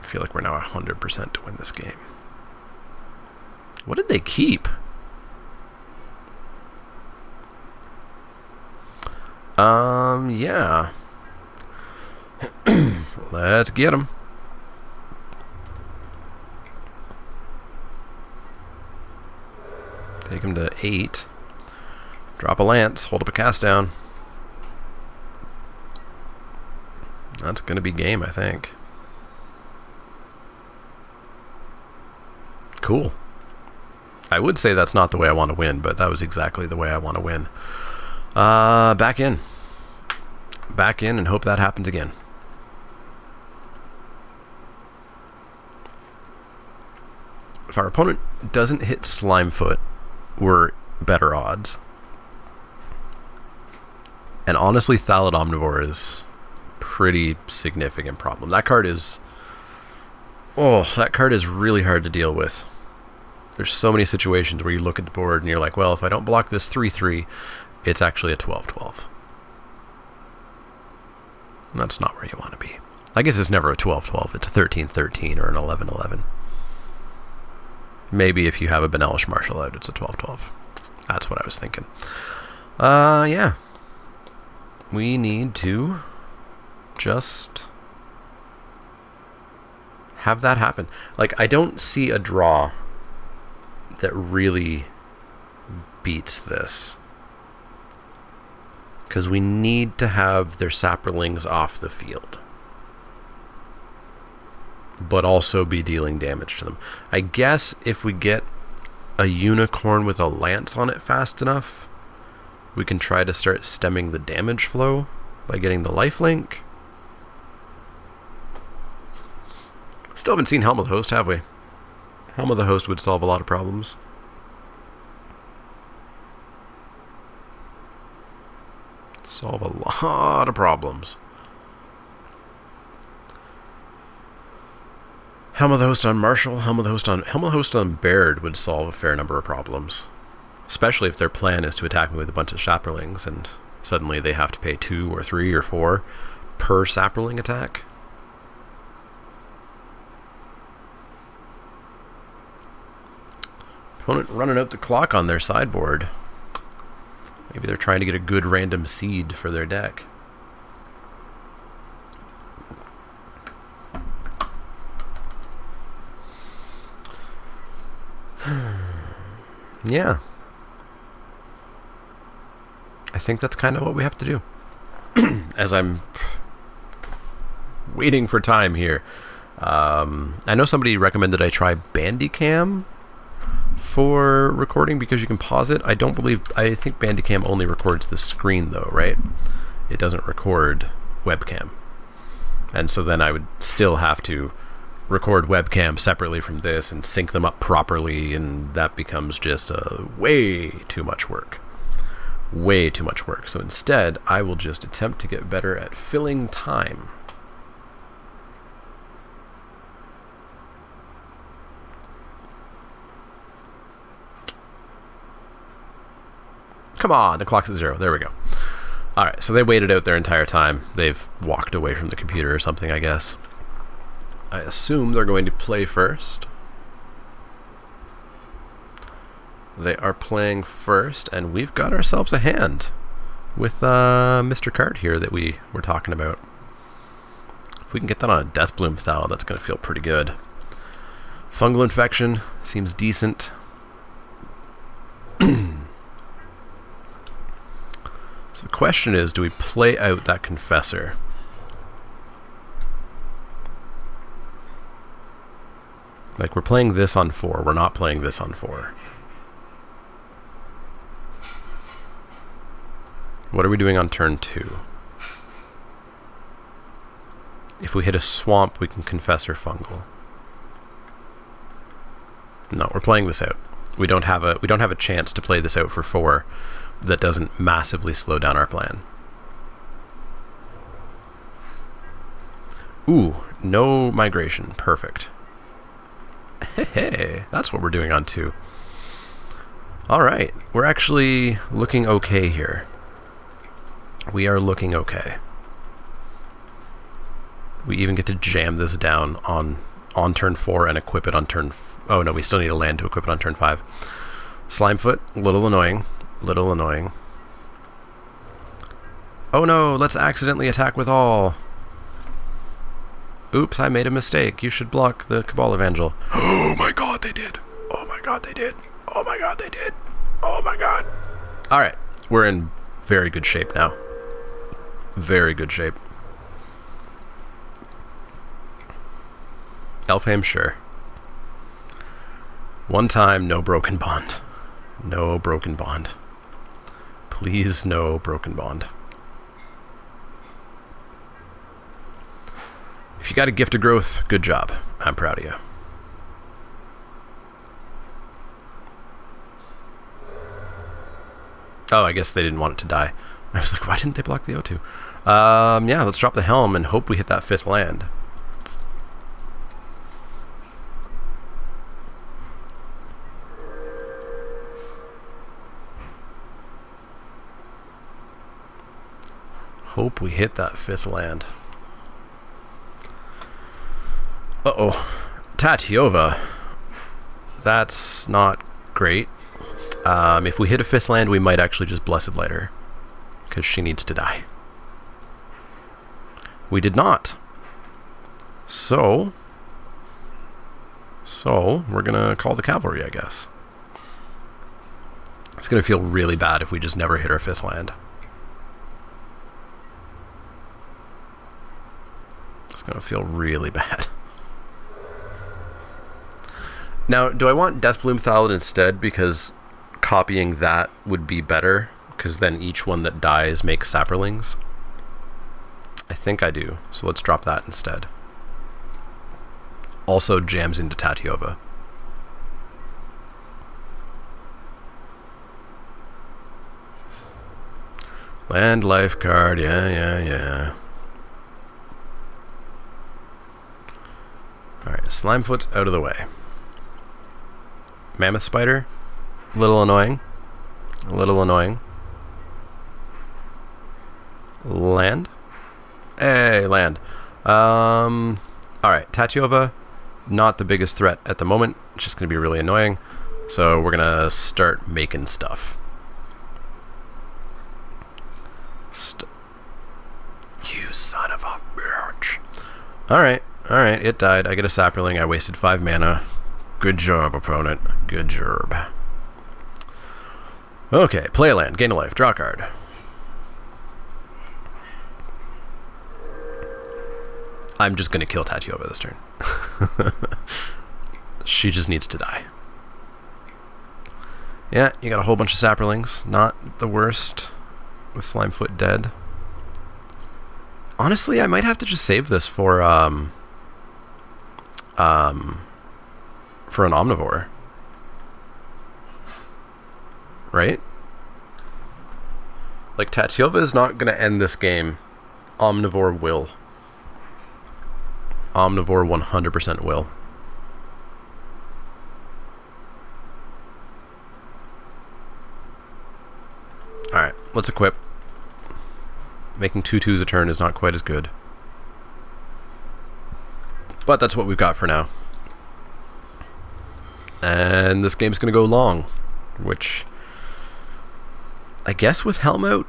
I feel like we're now 100% to win this game. What did they keep? Yeah. Let's get them. Take him to 8. Drop a lance. Hold up a cast down. That's going to be game, I think. Cool. I would say that's not the way I want to win, but that was exactly the way I want to win. Back in. Back in and hope that happens again. If our opponent doesn't hit Slimefoot, we're better odds. And honestly, Thallid Omnivore is pretty significant problem. That card is... Oh, that card is really hard to deal with. There's so many situations where you look at the board and you're like, well, if I don't block this 3-3, it's actually a 12-12. And that's not where you want to be. I guess it's never a 12-12. It's a 13-13 or an 11-11. Maybe if you have a Benelish Martial out, it's a 12-12. That's what I was thinking. Yeah. We need to just have that happen. Like, I don't see a draw that really beats this. Because we need to have their Saprolings off the field. But also be dealing damage to them. I guess if we get a unicorn with a lance on it fast enough, we can try to start stemming the damage flow by getting the lifelink. Still haven't seen Helm of the Host, have we? Helm of the Host would solve a lot of problems. Solve a lot of problems. Helm of the Host on Marshall, Helm of the Host on Baird would solve a fair number of problems. Especially if their plan is to attack me with a bunch of Saprolings and suddenly they have to pay 2 or 3 or 4 per Saproling attack. Opponent running out the clock on their sideboard. Maybe they're trying to get a good random seed for their deck. Yeah. I think that's kind of what we have to do. As I'm waiting for time here. I know somebody recommended I try Bandicam for recording because you can pause it. I think Bandicam only records the screen though, right? It doesn't record webcam. And so then I would still have to record webcam separately from this and sync them up properly, and that becomes just way too much work. Way too much work. So instead, I will just attempt to get better at filling time. Come on, the clock's at 0. There we go. Alright, so they waited out their entire time. They've walked away from the computer or something, I guess. I assume they're going to play first. They are playing first, and we've got ourselves a hand with Mr. Card here that we were talking about. If we can get that on a Deathbloom Thal, that's going to feel pretty good. Fungal Infection seems decent. So the question is, do we play out that Confessor? Like, we're playing this on 4. We're not playing this on 4. What are we doing on turn 2? If we hit a swamp, we can Confessor Fungal. No, we're playing this out. We don't have a chance to play this out for 4 that doesn't massively slow down our plan. Ooh, no migration. Perfect. Hey, that's what we're doing on 2. Alright, we're actually looking okay here. We are looking okay. We even get to jam this down on turn 4 and equip it on turn... Oh no, we still need a land to equip it on turn 5. Slimefoot, little annoying. Little annoying. Oh no, let's accidentally attack with all. Oops, I made a mistake. You should block the Cabal Evangel. Oh my god, they did. Oh my god, they did. Oh my god, they did. Oh my god. Alright, we're in very good shape now. Very good shape. Elfheim, sure. One time, no broken bond. No broken bond. Please, no broken bond. If you got a gift of growth, good job. I'm proud of you. Oh, I guess they didn't want it to die. I was like, why didn't they block the O2? Yeah, let's drop the helm and hope we hit that 5th land. Hope we hit that 5th land. Uh-oh. Tatiova. That's not great. If we hit a 5th land, we might actually just Blessed Light her, because she needs to die. We did not. So we're gonna call the cavalry, I guess. It's gonna feel really bad if we just never hit our 5th land. It's gonna feel really bad. Now, do I want Deathbloom Thallid instead? Because copying that would be better, because then each one that dies makes Saprolings. I think I do, so let's drop that instead. Also jams into Tatiova. Land life card, yeah. Alright, Slimefoot's out of the way. Mammoth Spider, a little annoying. A little annoying. Land? Hey, land. Alright, Tatiova, not the biggest threat at the moment. It's just going to be really annoying. So we're going to start making stuff. You son of a bitch. Alright, it died. I get a Saproling. I wasted 5 mana. Good job, opponent. Good job. Okay, play a land, gain a life, draw a card. I'm just gonna kill Tatiova this turn. She just needs to die. Yeah, you got a whole bunch of Saprolings. Not the worst with Slimefoot dead. Honestly, I might have to just save this for an Omnivore. Right? Like, Tatiova is not going to end this game. Omnivore will. Omnivore 100% will. Alright, let's equip. Making 2/2s a turn is not quite as good. But that's what we've got for now. And this game's going to go long, which I guess with Helm out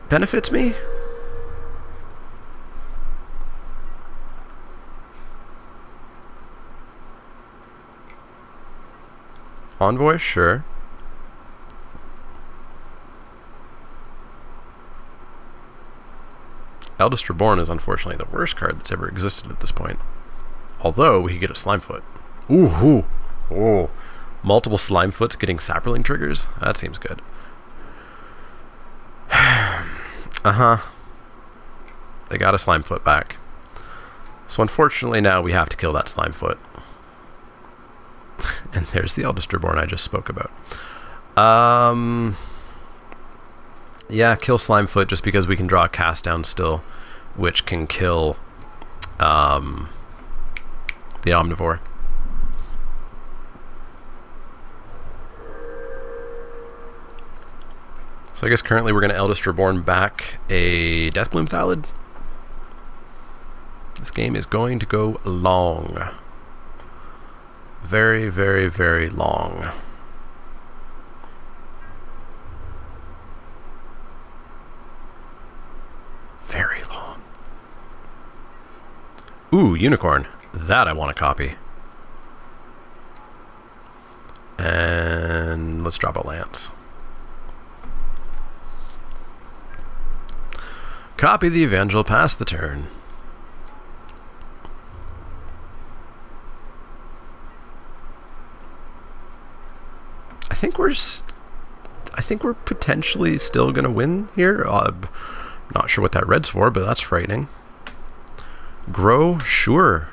benefits me. Envoy, sure. Eldest Reborn is unfortunately the worst card that's ever existed at this point. Although we could get a Slimefoot. Ooh. Oh, multiple Slimefoots getting Saproling triggers? That seems good. They got a Slimefoot back. So unfortunately now we have to kill that Slimefoot. And there's the Eldest Reborn I just spoke about. Yeah, kill Slimefoot just because we can draw a cast down still, which can kill the Omnivore. So I guess currently we're going to Eldest Reborn back a Deathbloom Thallid. This game is going to go long. Very, very, very long. Very long. Ooh, Unicorn. That I want to copy. And let's drop a Lance. Copy the Evangel, pass the turn. I think we're potentially still gonna win here. Not sure what that red's for, but that's frightening. Grow, sure.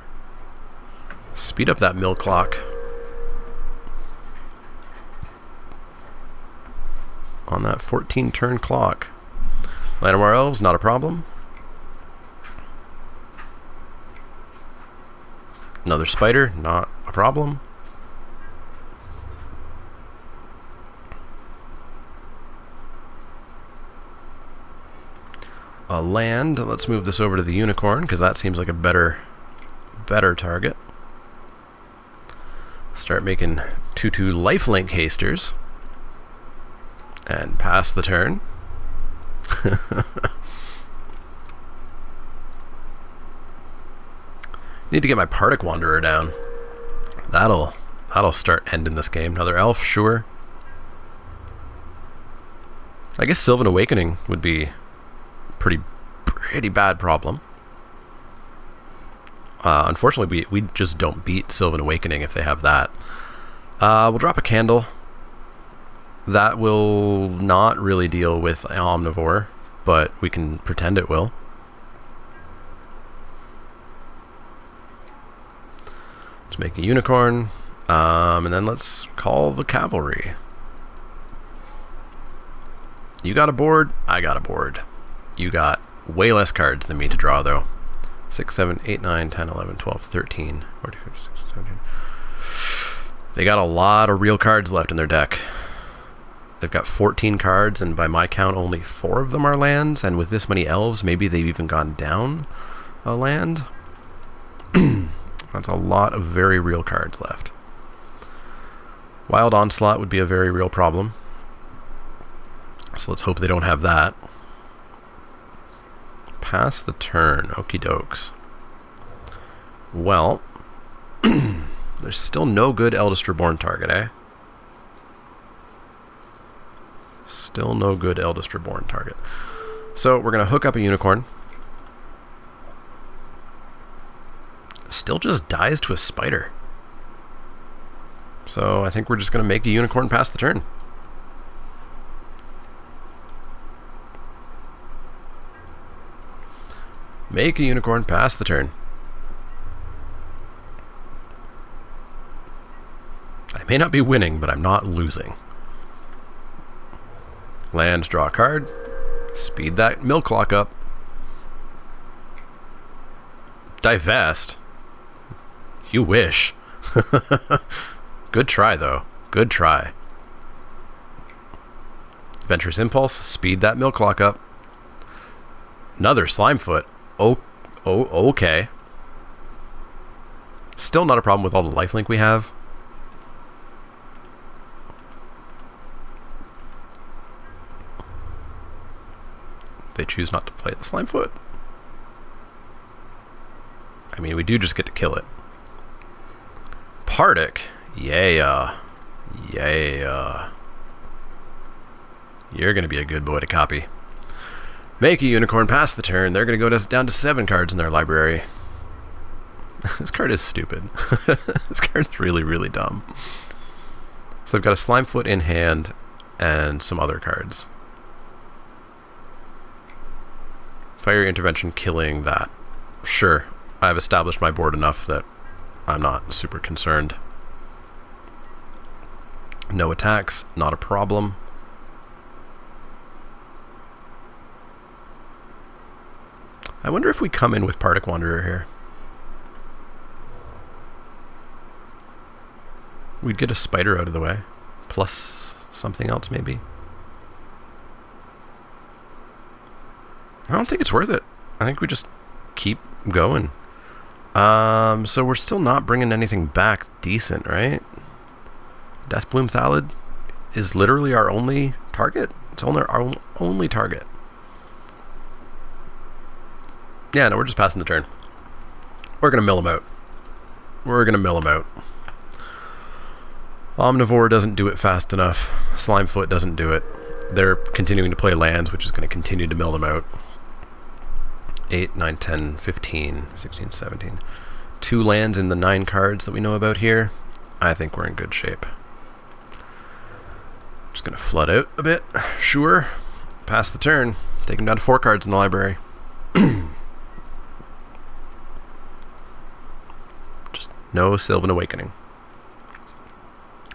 Speed up that mill clock. On that 14 turn clock. Llanowar Elves, not a problem. Another spider, not a problem. A land, let's move this over to the Unicorn, because that seems like a better target. Start making 2/2 lifelink hasters. And pass the turn. Need to get my Partick Wanderer down. That'll start ending this game. Another elf, sure. I guess Sylvan Awakening would be pretty bad problem. Unfortunately, we just don't beat Sylvan Awakening if they have that. We'll drop a Candle. That will not really deal with Omnivore, but we can pretend it will. Let's make a Unicorn, and then let's call the Cavalry. You got a board, I got a board. You got way less cards than me to draw, though. 6, 7, 8, 9, 10, 11, 12, 13, 14, 15, 16, 17. They got a lot of real cards left in their deck. They've got 14 cards, and by my count, only 4 of them are lands. And with this many elves, maybe they've even gone down a land. That's a lot of very real cards left. Wild Onslaught would be a very real problem. So let's hope they don't have that. Pass the turn. Okie dokes. Well, there's still no good Eldest Reborn target, eh? Still no good Eldest Reborn target. So we're going to hook up a Unicorn. Still just dies to a spider. So I think we're just going to make a Unicorn pass the turn. Make a Unicorn pass the turn. I may not be winning, but I'm not losing. Land, draw a card. Speed that mill clock up. Divest. You wish. Good try, though. Good try. Venturous Impulse. Speed that mill clock up. Another Slimefoot. Oh, okay. Still not a problem with all the lifelink we have. They choose not to play the Slimefoot. I mean, we do just get to kill it. Partick. Yeah. Yeah. You're going to be a good boy to copy. Make a Unicorn, pass the turn. They're going to go down to 7 cards in their library. This card is stupid. This card is really, really dumb. So they've got a Slimefoot in hand and some other cards. Fire Intervention killing that. Sure, I've established my board enough that I'm not super concerned. No attacks, not a problem. I wonder if we come in with Partick Wanderer here. We'd get a spider out of the way. Plus something else, maybe. I don't think it's worth it. I think we just keep going. So we're still not bringing anything back decent, right? Deathbloom Thallid is literally our only target. It's only our only target. Yeah, no, we're just passing the turn. We're going to mill him out. We're going to mill him out. Omnivore doesn't do it fast enough. Slimefoot doesn't do it. They're continuing to play lands, which is going to continue to mill them out. 8, 9, 10, 15, 16, 17. 2 lands in the 9 cards that we know about here. I think we're in good shape. Just going to flood out a bit. Sure. Pass the turn. Take him down to 4 cards in the library. Just no Sylvan Awakening.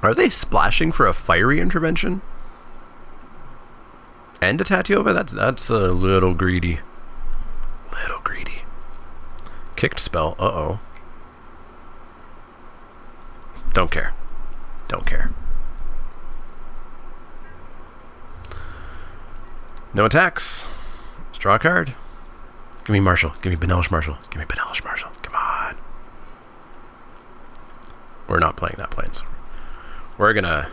Are they splashing for a fiery intervention? And a Tatiova? That's a little greedy. Little greedy. Kicked spell. Uh-oh. Don't care. Don't care. No attacks. Let's draw a card. Give me Marshall. Give me Benelish Marshall. Give me Benelish Marshall. Come on. We're not playing that Plains. We're gonna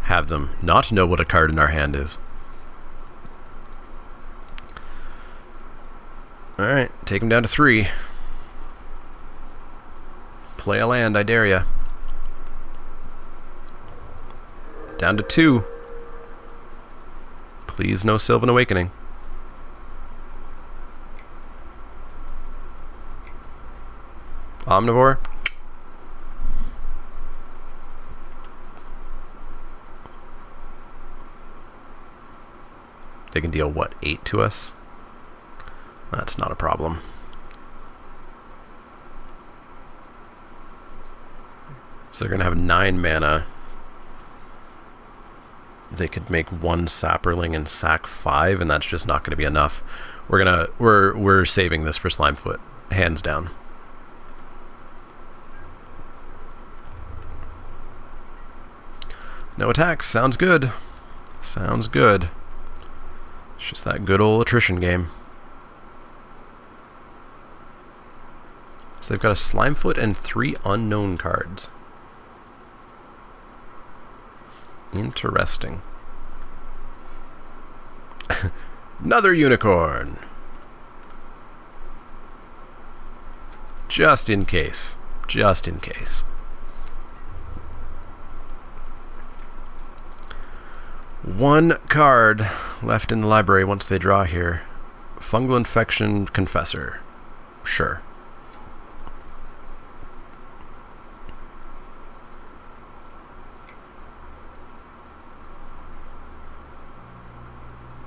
have them not know what a card in our hand is. Alright, take him down to 3. Play a land, I dare ya. Down to 2. Please no Sylvan Awakening. Omnivore. They can deal, what, 8 to us? That's not a problem. So they're going to have 9 mana. They could make 1 Sapperling and sack 5, and that's just not going to be enough. We're saving this for Slimefoot, hands down. No attacks. Sounds good. Sounds good. It's just that good old attrition game. So they've got a Slimefoot and 3 unknown cards. Interesting. Another unicorn. Just in case. Just in case. One card left in the library once they draw here. Fungal Infection Confessor. Sure.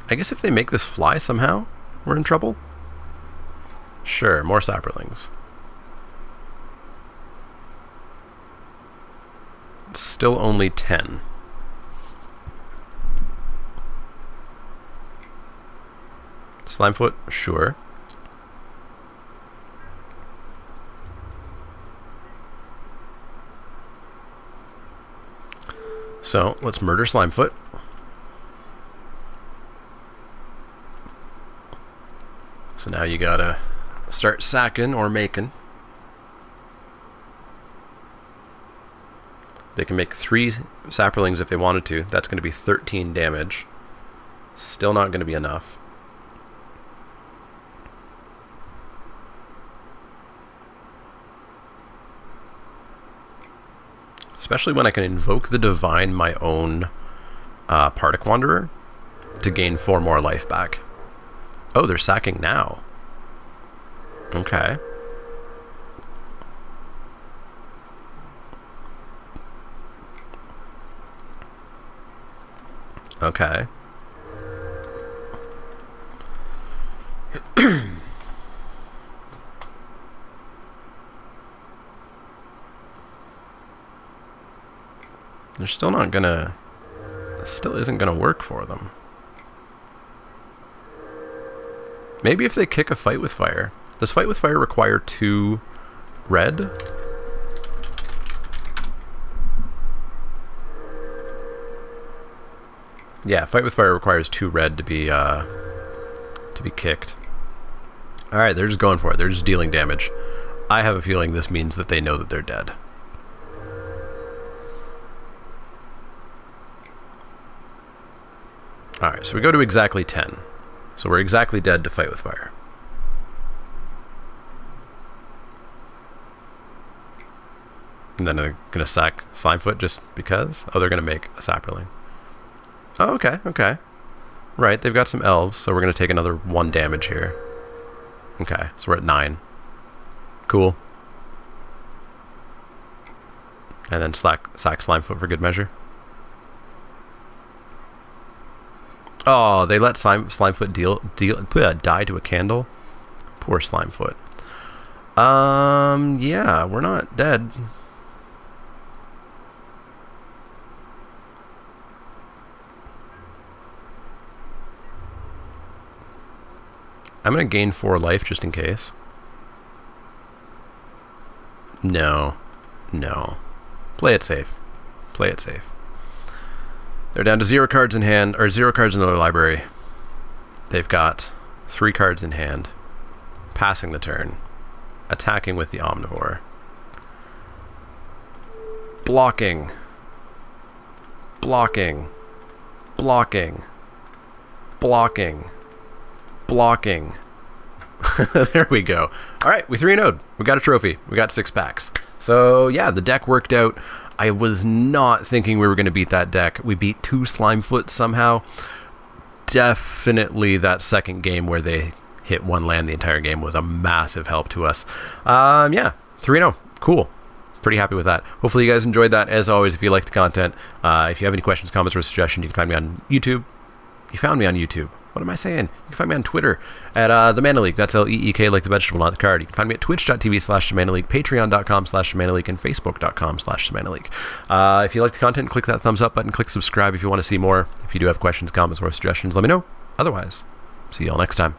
I guess if they make this fly somehow, we're in trouble. Sure, more Sapperlings. Still only 10. Slimefoot, sure. So, let's murder Slimefoot. So now you gotta start sacking or making. They can make 3 Sapperlings if they wanted to. That's going to be 13 damage. Still not going to be enough. Especially when I can invoke the Divine my own Partick Wanderer to gain 4 more life back. Oh, they're sacking now. Okay. Okay. They're still not gonna... Still isn't gonna work for them. Maybe if they kick a Fight with Fire. Does Fight with Fire require 2 red? Yeah, Fight with Fire requires 2 red to be kicked. Alright, they're just going for it. They're just dealing damage. I have a feeling this means that they know that they're dead. Alright, so we go to exactly 10. So we're exactly dead to Fight with Fire. And then they're going to sack Slimefoot just because? Oh, they're going to make a Saproling. Oh, okay, okay. Right, they've got some elves, so we're going to take another 1 damage here. Okay, so we're at 9. Cool. And then sack Slimefoot for good measure. Oh, they let Slimefoot die to a candle? Poor Slimefoot. Yeah, we're not dead. I'm going to gain 4 life just in case. No. No. Play it safe. Play it safe. They're down to 0 cards in hand, or 0 cards in their library. They've got 3 cards in hand. Passing the turn. Attacking with the Omnivore. Blocking. Blocking. Blocking. Blocking. Blocking. There we go. Alright, we 3-0'd. We got a trophy. We got 6 packs. So yeah, the deck worked out. I was not thinking we were going to beat that deck. We beat 2 Slimefoot somehow. Definitely that second game where they hit 1 land the entire game was a massive help to us. Yeah, 3-0. Cool. Pretty happy with that. Hopefully you guys enjoyed that. As always, if you like the content, if you have any questions, comments, or suggestions, you can find me on YouTube. You found me on YouTube. What am I saying? You can find me on Twitter at The Mana Leek. That's Leek, like the vegetable, not the card. You can find me at twitch.tv/TheManaLeek, patreon.com/TheManaLeek, and facebook.com/TheManaLeek. If you like the content, click that thumbs up button. Click subscribe if you want to see more. If you do have questions, comments, or suggestions, let me know. Otherwise, see y'all next time.